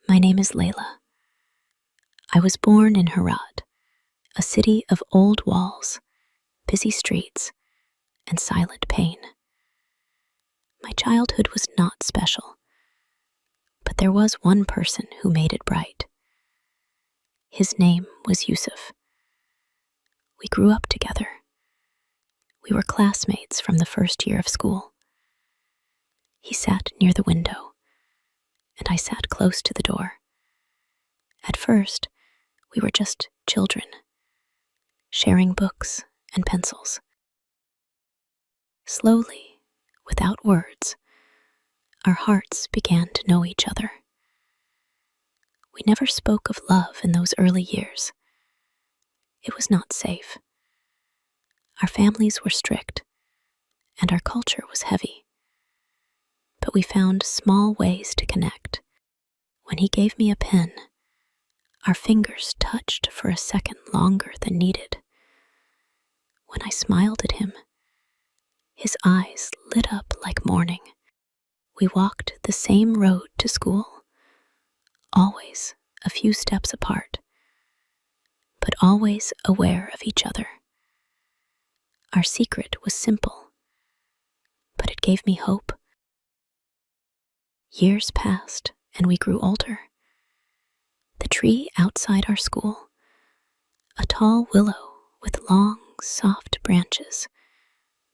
My name is Layla. I was born in Herat, a city of old walls, busy streets, and silent pain. My childhood was not special, but there was one person who made it bright. His name was Yusuf. We grew up together. We were classmates from the first year of school. He sat near the window, and I sat close to the door. At first, we were just children, sharing books and pencils. Slowly, without words, our hearts began to know each other. We never spoke of love in those early years. It was not safe. Our families were strict, and our culture was heavy. But we found small ways to connect. When he gave me a pen, our fingers touched for a second longer than needed. When I smiled at him, his eyes lit up like morning. We walked the same road to school, always a few steps apart, but always aware of each other. Our secret was simple, but it gave me hope. Years passed and we grew older. The tree outside our school, a tall willow with long, soft branches,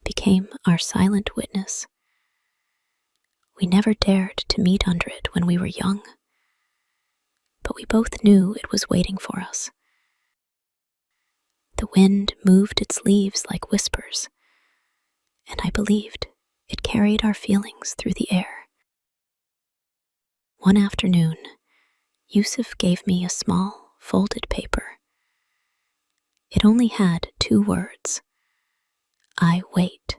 became our silent witness. We never dared to meet under it when we were young, but we both knew it was waiting for us. The wind moved its leaves like whispers, and I believed it carried our feelings through the air. One afternoon, Yusuf gave me a small, folded paper. It only had 2 words: I wait.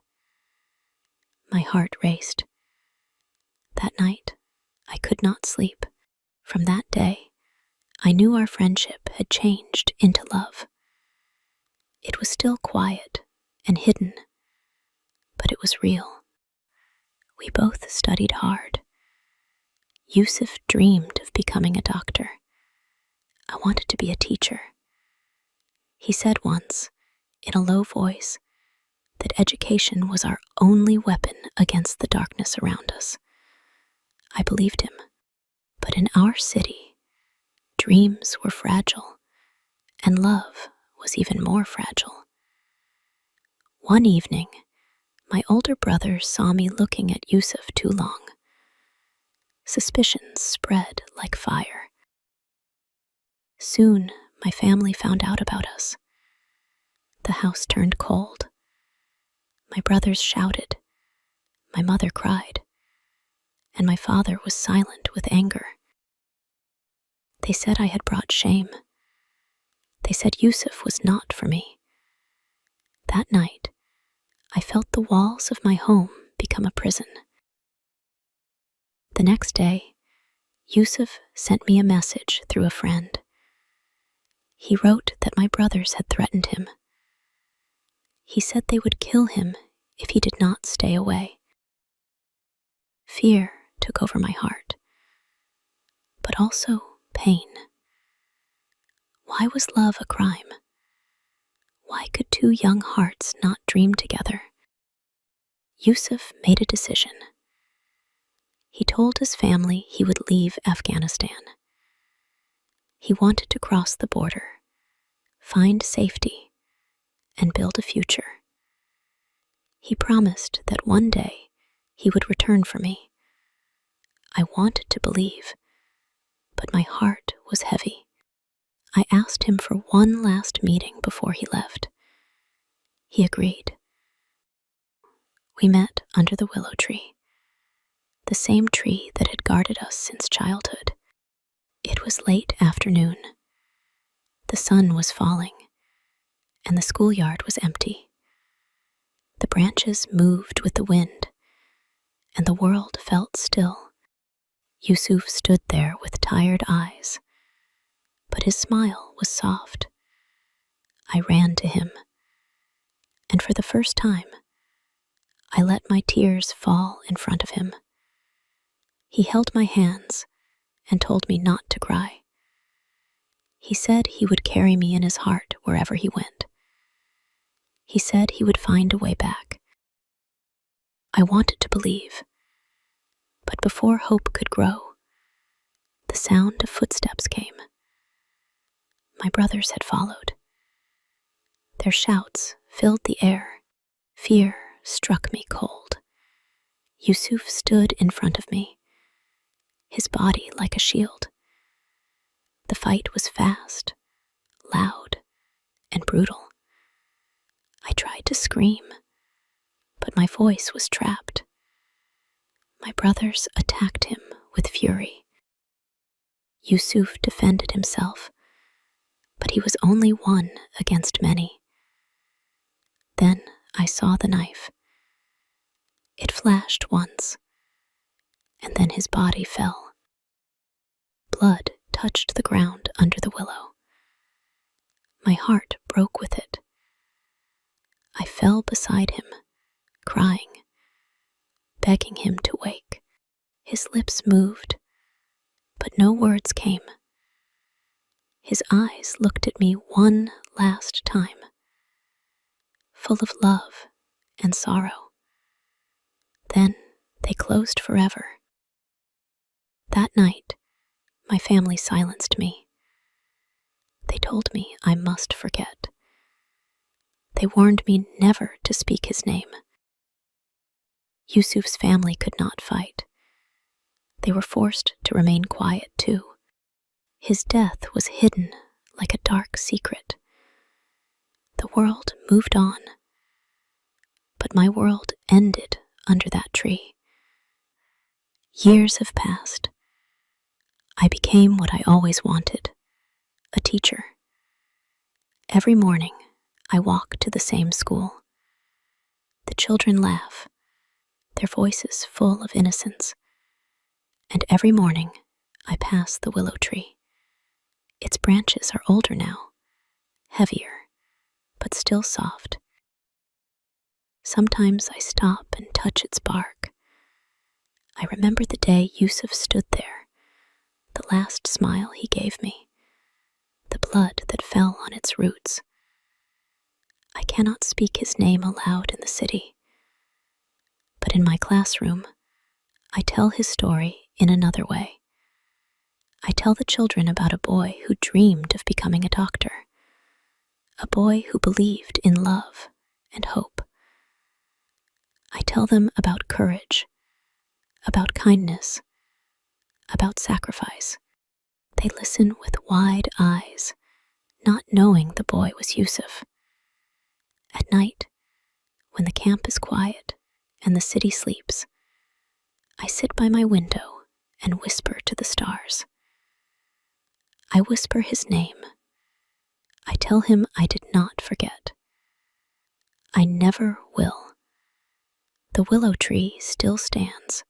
My heart raced. That night, I could not sleep. From that day, I knew our friendship had changed into love. It was still quiet and hidden, but it was real. We both studied hard. Yusuf dreamed of becoming a doctor. I wanted to be a teacher. He said once, in a low voice, that education was our only weapon against the darkness around us. I believed him, but in our city, dreams were fragile, and love was even more fragile. One evening, my older brother saw me looking at Yusuf too long. Suspicions spread like fire. Soon, my family found out about us. The house turned cold. My brothers shouted. My mother cried. And my father was silent with anger. They said I had brought shame. They said Yusuf was not for me. That night, I felt the walls of my home become a prison. The next day, Yusuf sent me a message through a friend. He wrote that my brothers had threatened him. He said they would kill him if he did not stay away. Fear took over my heart, but also pain. Why was love a crime? Why could 2 young hearts not dream together? Yusuf made a decision. He told his family he would leave Afghanistan. He wanted to cross the border, find safety, and build a future. He promised that one day he would return for me. I wanted to believe, but my heart was heavy. I asked him for one last meeting before he left. He agreed. We met under the willow tree, the same tree that had guarded us since childhood. It was late afternoon. The sun was falling, and the schoolyard was empty. The branches moved with the wind, and the world felt still. Yusuf stood there with tired eyes, but his smile was soft. I ran to him, and for the first time, I let my tears fall in front of him. He held my hands and told me not to cry. He said he would carry me in his heart wherever he went. He said he would find a way back. I wanted to believe, but before hope could grow, the sound of footsteps came. My brothers had followed. Their shouts filled the air. Fear struck me cold. Yusuf stood in front of me, his body like a shield. The fight was fast, loud, and brutal. I tried to scream, but my voice was trapped. My brothers attacked him with fury. Yusuf defended himself, but he was only one against many. Then I saw the knife. It flashed once, and then his body fell. Blood touched the ground under the willow. My heart broke with it. I fell beside him, crying, begging him to wake. His lips moved, but no words came. His eyes looked at me one last time, full of love and sorrow. Then they closed forever. That night, my family silenced me. They told me I must forget. They warned me never to speak his name. Yusuf's family could not fight. They were forced to remain quiet too. His death was hidden like a dark secret. The world moved on, but my world ended under that tree. Years have passed. I became what I always wanted, a teacher. Every morning, I walk to the same school. The children laugh, their voices full of innocence. And every morning, I pass the willow tree. Its branches are older now, heavier, but still soft. Sometimes I stop and touch its bark. I remember the day Yusuf stood there, the last smile he gave me, the blood that fell on its roots. I cannot speak his name aloud in the city, but in my classroom, I tell his story in another way. I tell the children about a boy who dreamed of becoming a doctor, a boy who believed in love and hope. I tell them about courage, about kindness, about sacrifice. They listen with wide eyes, not knowing the boy was Yusuf. At night, when the camp is quiet and the city sleeps, I sit by my window and whisper to the stars. I whisper his name. I tell him I did not forget. I never will. The willow tree still stands,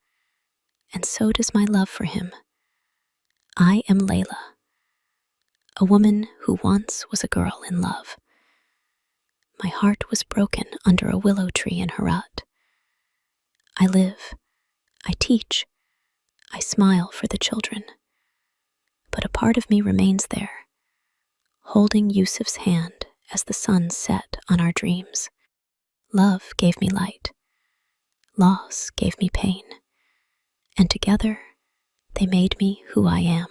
and so does my love for him. I am Layla, a woman who once was a girl in love. My heart was broken under a willow tree in Herat. I live, I teach, I smile for the children, but a part of me remains there, holding Yusuf's hand as the sun set on our dreams. Love gave me light, loss gave me pain, and together they made me who I am.